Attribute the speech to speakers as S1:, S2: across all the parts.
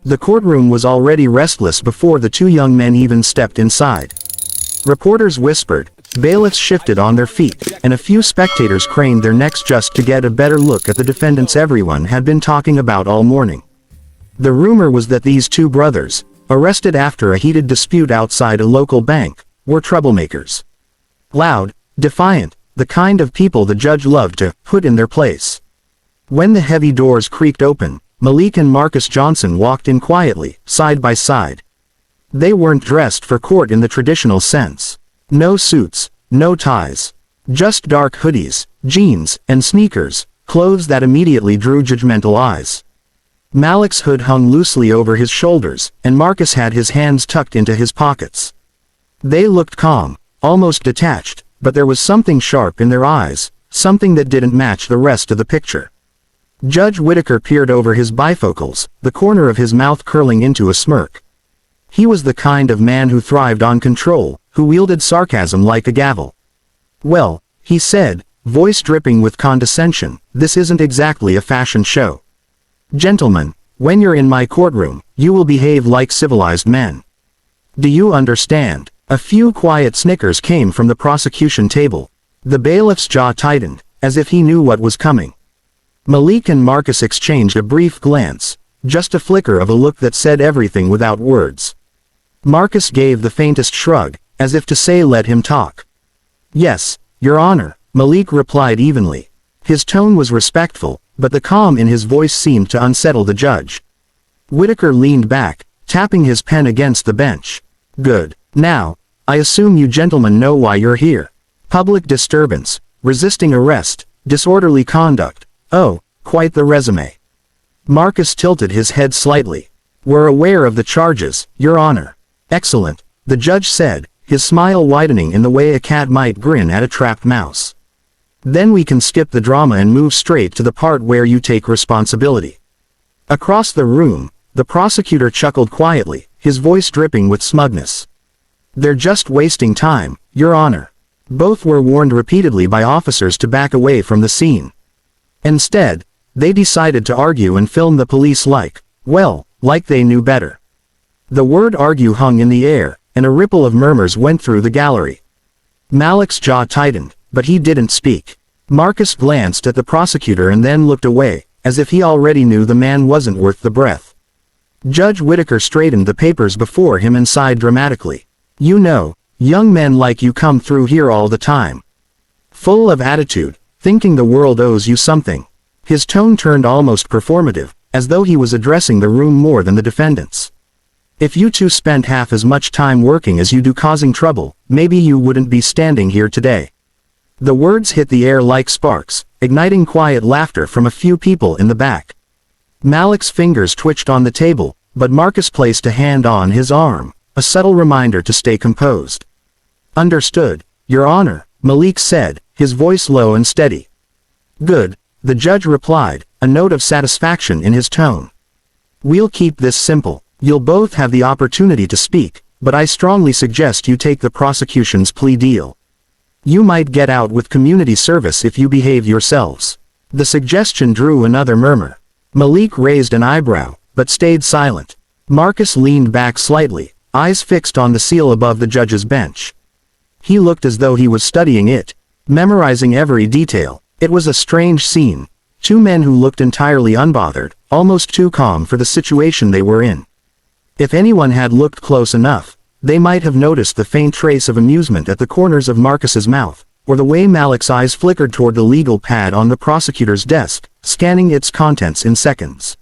S1: The courtroom was already restless before the two young men even stepped inside. Reporters whispered, bailiffs shifted on their feet, and a few spectators craned their necks just to get a better look at the defendants everyone had been talking about all morning. The rumor was that these two brothers, arrested after a heated dispute outside a local bank, were troublemakers. Loud, defiant, the kind of people the judge loved to put in their place. When the heavy doors creaked open, Malik and Marcus Johnson walked in quietly, side by side. They weren't dressed for court in the traditional sense. No suits, no ties. Just dark hoodies, jeans, and sneakers, clothes that immediately drew judgmental eyes. Malik's hood hung loosely over his shoulders, and Marcus had his hands tucked into his pockets. They looked calm, almost detached, but there was something sharp in their eyes, something that didn't match the rest of the picture. Judge Whitaker peered over his bifocals, the corner of his mouth curling into a smirk. He was the kind of man who thrived on control, who wielded sarcasm like a gavel. "Well," he said, voice dripping with condescension, "this isn't exactly a fashion show. Gentlemen, when you're in my courtroom, you will behave like civilized men. Do you understand?" A few quiet snickers came from the prosecution table. The bailiff's jaw tightened, as if he knew what was coming. Malik and Marcus exchanged a brief glance, just a flicker of a look that said everything without words. Marcus gave the faintest shrug, as if to say let him talk. "Yes, Your Honor," Malik replied evenly. His tone was respectful, but the calm in his voice seemed to unsettle the judge. Whitaker leaned back, tapping his pen against the bench. "Good. Now, I assume you gentlemen know why you're here. Public disturbance, resisting arrest, disorderly conduct. Oh, quite the resume." Marcus tilted his head slightly. "We're aware of the charges, Your Honor." "Excellent," the judge said, his smile widening in the way a cat might grin at a trapped mouse. "Then we can skip the drama and move straight to the part where you take responsibility." Across the room, the prosecutor chuckled quietly, his voice dripping with smugness. "They're just wasting time, Your Honor." Both were warned repeatedly by officers to back away from the scene. Instead, they decided to argue and film the police like they knew better. The word argue hung in the air, and a ripple of murmurs went through the gallery. Malik's jaw tightened, but he didn't speak. Marcus glanced at the prosecutor and then looked away, as if he already knew the man wasn't worth the breath. Judge Whitaker straightened the papers before him and sighed dramatically. "You know, young men like you come through here all the time. Full of attitude, thinking the world owes you something." His tone turned almost performative, as though he was addressing the room more than the defendants. "If you two spent half as much time working as you do causing trouble, maybe you wouldn't be standing here today." The words hit the air like sparks, igniting quiet laughter from a few people in the back. Malik's fingers twitched on the table, but Marcus placed a hand on his arm, a subtle reminder to stay composed. "Understood, Your Honor," Malik said, his voice low and steady. "Good," the judge replied, a note of satisfaction in his tone. "We'll keep this simple. You'll both have the opportunity to speak, but I strongly suggest you take the prosecution's plea deal. You might get out with community service if you behave yourselves." The suggestion drew another murmur. Malik raised an eyebrow, but stayed silent. Marcus leaned back slightly, eyes fixed on the seal above the judge's bench. He looked as though he was studying it, memorizing every detail. It was a strange scene. Two men who looked entirely unbothered, almost too calm for the situation they were in. If anyone had looked close enough, they might have noticed the faint trace of amusement at the corners of Marcus's mouth, or the way Malik's eyes flickered toward the legal pad on the prosecutor's desk, scanning its contents in seconds.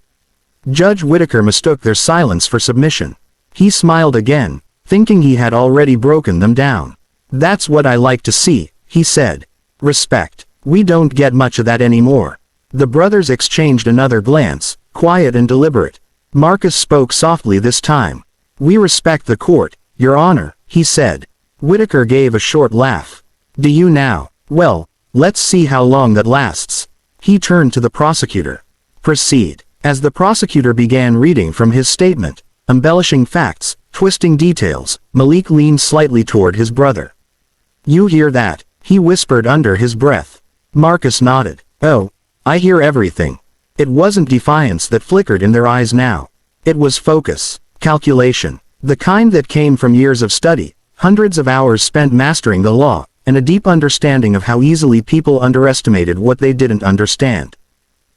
S1: Judge Whitaker mistook their silence for submission. He smiled again, thinking he had already broken them down. "That's what I like to see," he said. "Respect. We don't get much of that anymore." The brothers exchanged another glance, quiet and deliberate. Marcus spoke softly this time. "We respect the court, Your Honor," he said. Whitaker gave a short laugh. "Do you now? Well, let's see how long that lasts." He turned to the prosecutor. "Proceed." As the prosecutor began reading from his statement, embellishing facts, twisting details, Malik leaned slightly toward his brother. "You hear that?" he whispered under his breath. Marcus nodded. "Oh, I hear everything." It wasn't defiance that flickered in their eyes now. It was focus, calculation, the kind that came from years of study, hundreds of hours spent mastering the law, and a deep understanding of how easily people underestimated what they didn't understand.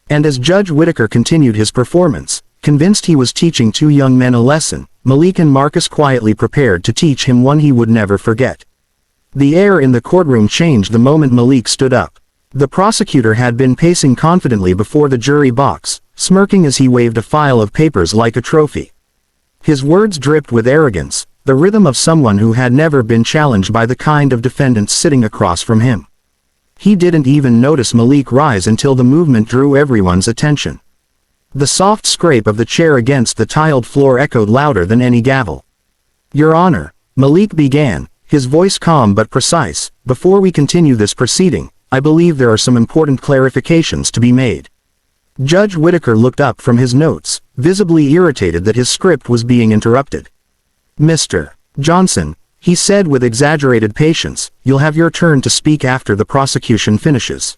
S1: And as Judge Whitaker continued his performance, convinced he was teaching two young men a lesson, Malik and Marcus quietly prepared to teach him one he would never forget. The air in the courtroom changed the moment Malik stood up. The prosecutor had been pacing confidently before the jury box, smirking as he waved a file of papers like a trophy. His words dripped with arrogance, the rhythm of someone who had never been challenged by the kind of defendants sitting across from him. He didn't even notice Malik rise until the movement drew everyone's attention. The soft scrape of the chair against the tiled floor echoed louder than any gavel. "Your Honor," Malik began, his voice calm but precise, "before we continue this proceeding, I believe there are some important clarifications to be made." Judge Whitaker looked up from his notes, visibly irritated that his script was being interrupted. "Mr. Johnson," he said with exaggerated patience, "you'll have your turn to speak after the prosecution finishes."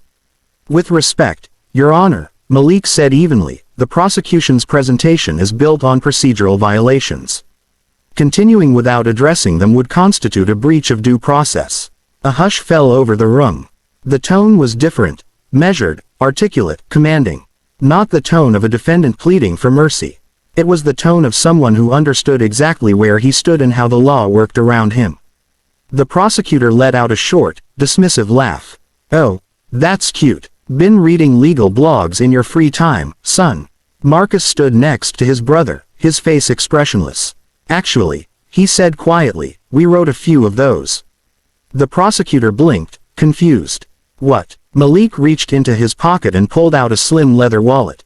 S1: "With respect, Your Honor," Malik said evenly, "the prosecution's presentation is built on procedural violations. Continuing without addressing them would constitute a breach of due process." A hush fell over the room. The tone was different, measured, articulate, commanding. Not the tone of a defendant pleading for mercy. It was the tone of someone who understood exactly where he stood and how the law worked around him. The prosecutor let out a short, dismissive laugh. "Oh, that's cute. Been reading legal blogs in your free time, son?" Marcus stood next to his brother, his face expressionless. "Actually," he said quietly, "we wrote a few of those." The prosecutor blinked, confused. "What?" Malik reached into his pocket and pulled out a slim leather wallet.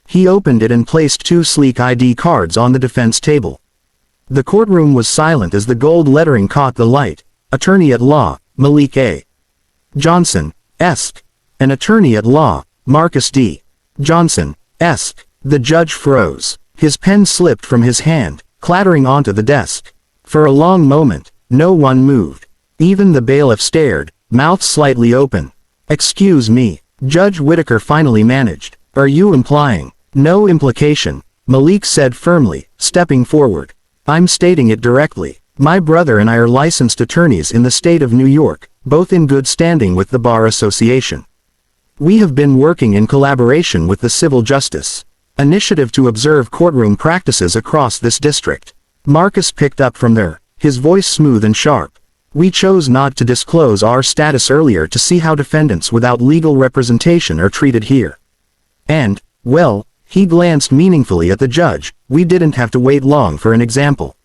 S1: He opened it and placed two sleek ID cards on the defense table. The courtroom was silent as the gold lettering caught the light. "Attorney at law, Malik A. Johnson, Esq. An attorney at law, Marcus D. Johnson, Esq." The judge froze. His pen slipped from his hand, clattering onto the desk. For a long moment, no one moved. Even the bailiff stared, mouth slightly open. "Excuse me," Judge Whitaker finally managed. "Are you implying?" "No implication," Malik said firmly, stepping forward. "I'm stating it directly. My brother and I are licensed attorneys in the state of New York, both in good standing with the Bar Association. We have been working in collaboration with the Civil Justice Initiative to observe courtroom practices across this district." Marcus picked up from there, his voice smooth and sharp. "We chose not to disclose our status earlier to see how defendants without legal representation are treated here. And, well," he glanced meaningfully at the judge, "we didn't have to wait long for an example."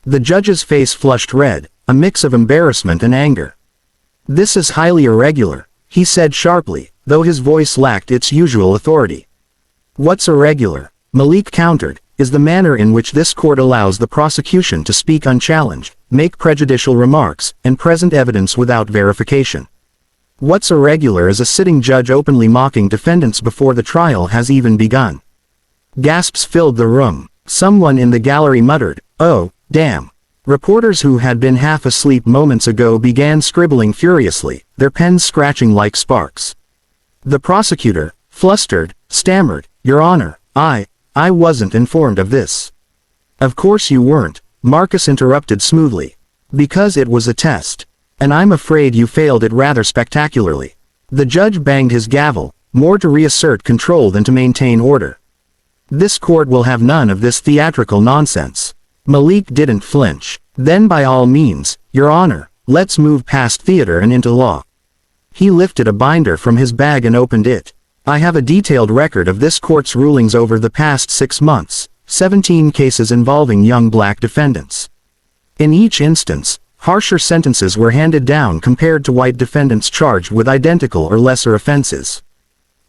S1: The judge's face flushed red, a mix of embarrassment and anger. "This is highly irregular," he said sharply, though his voice lacked its usual authority. "What's irregular?" Malik countered, "is the manner in which this court allows the prosecution to speak unchallenged, make prejudicial remarks, and present evidence without verification. What's irregular is a sitting judge openly mocking defendants before the trial has even begun." Gasps filled the room. Someone in the gallery muttered, "Oh, damn." Reporters who had been half asleep moments ago began scribbling furiously, their pens scratching like sparks. The prosecutor, flustered, stammered, "Your Honor, I wasn't informed of this." "Of course you weren't," Marcus interrupted smoothly. "Because it was a test. And I'm afraid you failed it rather spectacularly." The judge banged his gavel, more to reassert control than to maintain order. "This court will have none of this theatrical nonsense." Malik didn't flinch. "Then by all means, Your Honor, let's move past theater and into law." He lifted a binder from his bag and opened it. "I have a detailed record of this court's rulings over the past 6 months, 17 cases involving young black defendants. In each instance, harsher sentences were handed down compared to white defendants charged with identical or lesser offenses.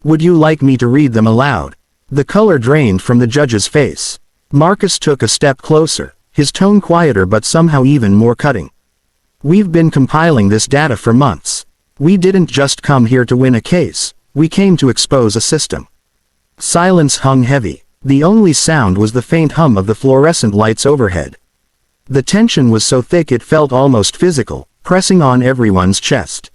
S1: Would you like me to read them aloud?" The color drained from the judge's face. Marcus took a step closer, his tone quieter but somehow even more cutting. "We've been compiling this data for months. We didn't just come here to win a case, we came to expose a system." Silence hung heavy. The only sound was the faint hum of the fluorescent lights overhead. The tension was so thick it felt almost physical, pressing on everyone's chest.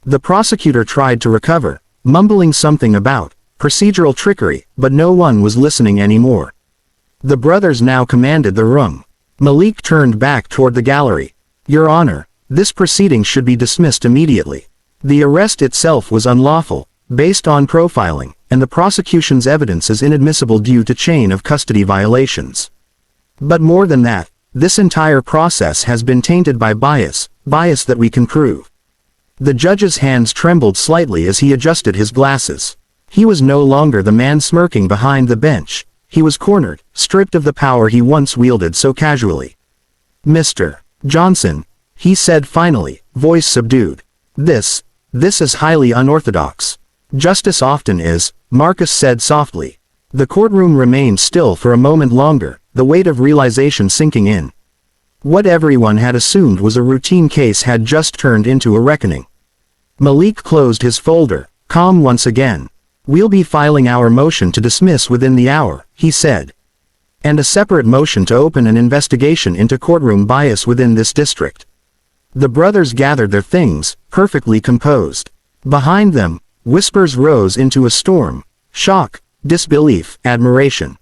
S1: The prosecutor tried to recover, mumbling something about procedural trickery, but no one was listening anymore. The brothers now commanded the room. Malik turned back toward the gallery. Your Honor, this proceeding should be dismissed immediately. The arrest itself was unlawful, based on profiling, and the prosecution's evidence is inadmissible due to chain of custody violations. But more than that, this entire process has been tainted by bias that we can prove. The judge's hands trembled slightly as he adjusted his glasses. He was no longer the man smirking behind the bench. He was cornered, stripped of the power he once wielded so casually. Mr. Johnson, he said finally, voice subdued. This is highly unorthodox. Justice often is, Marcus said softly. The courtroom remained still for a moment longer, the weight of realization sinking in. What everyone had assumed was a routine case had just turned into a reckoning. Malik closed his folder, calm once again. We'll be filing our motion to dismiss within the hour, he said. And a separate motion to open an investigation into courtroom bias within this district. The brothers gathered their things, perfectly composed. Behind them, whispers rose into a storm. Shock, disbelief, admiration.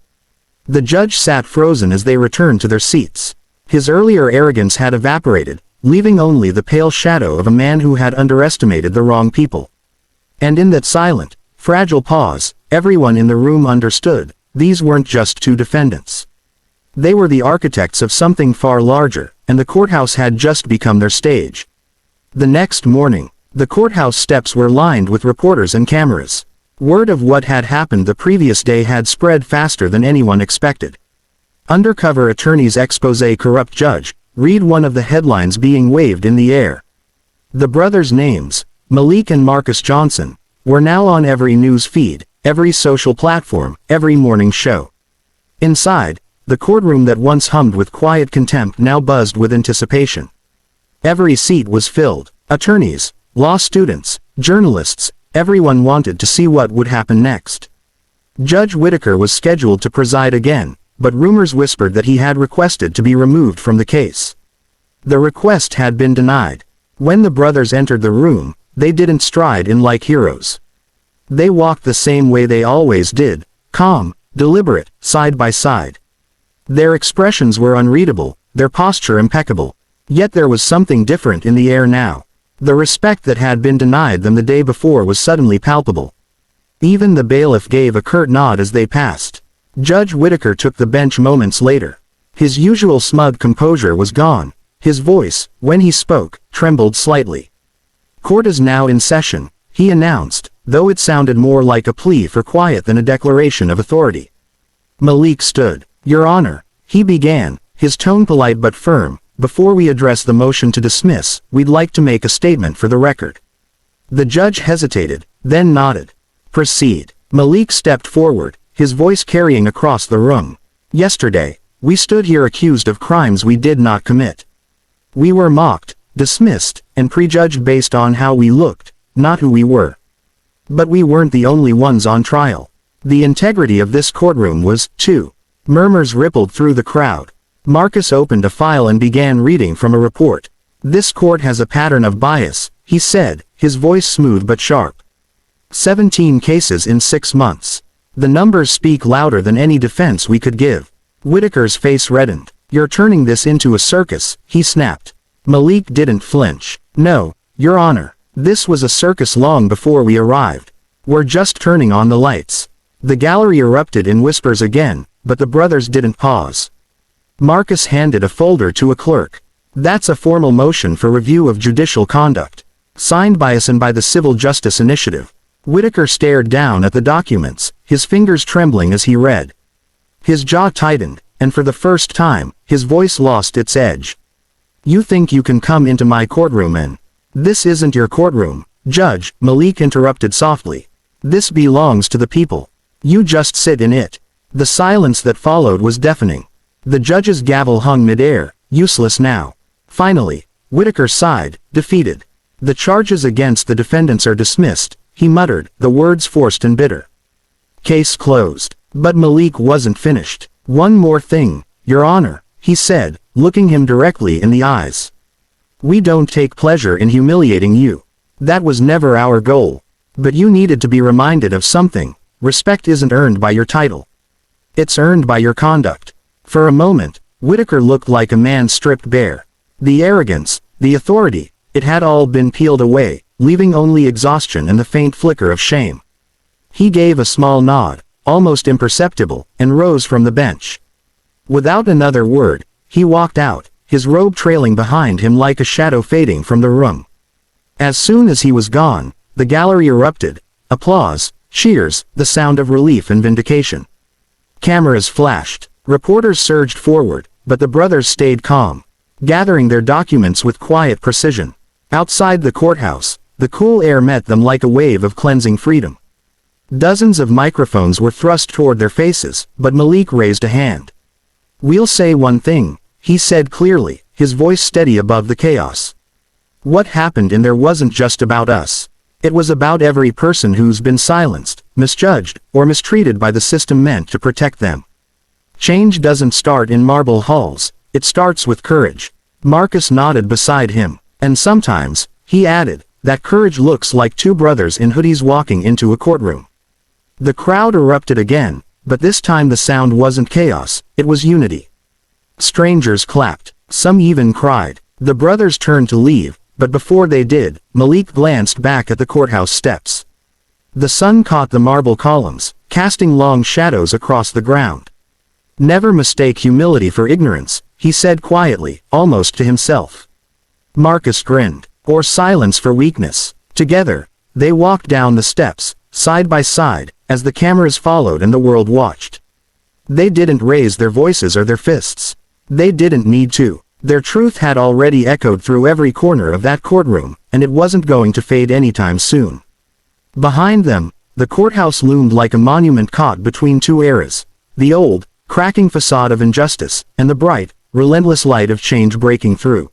S1: The judge sat frozen as they returned to their seats. His earlier arrogance had evaporated, leaving only the pale shadow of a man who had underestimated the wrong people. And in that silent, fragile pause, everyone in the room understood, these weren't just two defendants. They were the architects of something far larger, and the courthouse had just become their stage. The next morning, the courthouse steps were lined with reporters and cameras. Word of what had happened the previous day had spread faster than anyone expected. Undercover attorneys expose corrupt judge, read one of the headlines being waved in the air. The brothers' names, Malik and Marcus Johnson, were now on every news feed, every social platform, every morning show. Inside, the courtroom that once hummed with quiet contempt now buzzed with anticipation. Every seat was filled. Attorneys, law students, journalists, everyone wanted to see what would happen next. Judge Whitaker was scheduled to preside again, but rumors whispered that he had requested to be removed from the case. The request had been denied. When the brothers entered the room, they didn't stride in like heroes. They walked the same way they always did, calm, deliberate, side by side. Their expressions were unreadable, their posture impeccable. Yet there was something different in the air now. The respect that had been denied them the day before was suddenly palpable. Even the bailiff gave a curt nod as they passed. Judge Whitaker took the bench moments later. His usual smug composure was gone. His voice, when he spoke, trembled slightly. Court is now in session, he announced, though it sounded more like a plea for quiet than a declaration of authority. Malik stood. Your Honor, he began, his tone polite but firm. Before we address the motion to dismiss, we'd like to make a statement for the record. The judge hesitated, then nodded. Proceed. Malik stepped forward, his voice carrying across the room. Yesterday, we stood here accused of crimes we did not commit. We were mocked, dismissed, and prejudged based on how we looked, not who we were. But we weren't the only ones on trial. The integrity of this courtroom was, too. Murmurs rippled through the crowd. Marcus opened a file and began reading from a report. This court has a pattern of bias, he said, his voice smooth but sharp. 17 cases in 6 months. The numbers speak louder than any defense we could give. Whitaker's face reddened. You're turning this into a circus, he snapped. Malik didn't flinch. No, Your Honor, this was a circus long before we arrived. We're just turning on the lights. The gallery erupted in whispers again, but the brothers didn't pause. Marcus handed a folder to a clerk. That's a formal motion for review of judicial conduct. Signed by us and by the Civil Justice Initiative. Whitaker stared down at the documents, his fingers trembling as he read. His jaw tightened, and for the first time, his voice lost its edge. You think you can come into my courtroom and... This isn't your courtroom, Judge, Malik interrupted softly. This belongs to the people. You just sit in it. The silence that followed was deafening. The judge's gavel hung mid-air, useless now. Finally, Whitaker sighed, defeated. The charges against the defendants are dismissed, he muttered, the words forced and bitter. Case closed. But Malik wasn't finished. One more thing, Your Honor, he said, looking him directly in the eyes. We don't take pleasure in humiliating you. That was never our goal. But you needed to be reminded of something. Respect isn't earned by your title. It's earned by your conduct. For a moment, Whitaker looked like a man stripped bare. The arrogance, the authority, it had all been peeled away, leaving only exhaustion and the faint flicker of shame. He gave a small nod, almost imperceptible, and rose from the bench. Without another word, he walked out, his robe trailing behind him like a shadow fading from the room. As soon as he was gone, the gallery erupted. Applause, cheers, the sound of relief and vindication. Cameras flashed. Reporters surged forward, but the brothers stayed calm, gathering their documents with quiet precision. Outside the courthouse, the cool air met them like a wave of cleansing freedom. Dozens of microphones were thrust toward their faces, but Malik raised a hand. "We'll say one thing," he said clearly, his voice steady above the chaos. "What happened in there wasn't just about us. It was about every person who's been silenced, misjudged, or mistreated by the system meant to protect them. Change doesn't start in marble halls, it starts with courage." Marcus nodded beside him. "And sometimes," he added, "that courage looks like two brothers in hoodies walking into a courtroom." The crowd erupted again, but this time the sound wasn't chaos, it was unity. Strangers clapped. Some even cried. The brothers turned to leave, but before they did, Malik glanced back at the courthouse steps. The sun caught the marble columns, casting long shadows across the ground. "Never mistake humility for ignorance," he said quietly, almost to himself. Marcus grinned. "Or silence for weakness." Together, they walked down the steps, side by side, as the cameras followed and the world watched. They didn't raise their voices or their fists. They didn't need to. Their truth had already echoed through every corner of that courtroom, and it wasn't going to fade anytime soon. Behind them, the courthouse loomed like a monument caught between two eras. The old, cracking facade of injustice, and the bright, relentless light of change breaking through.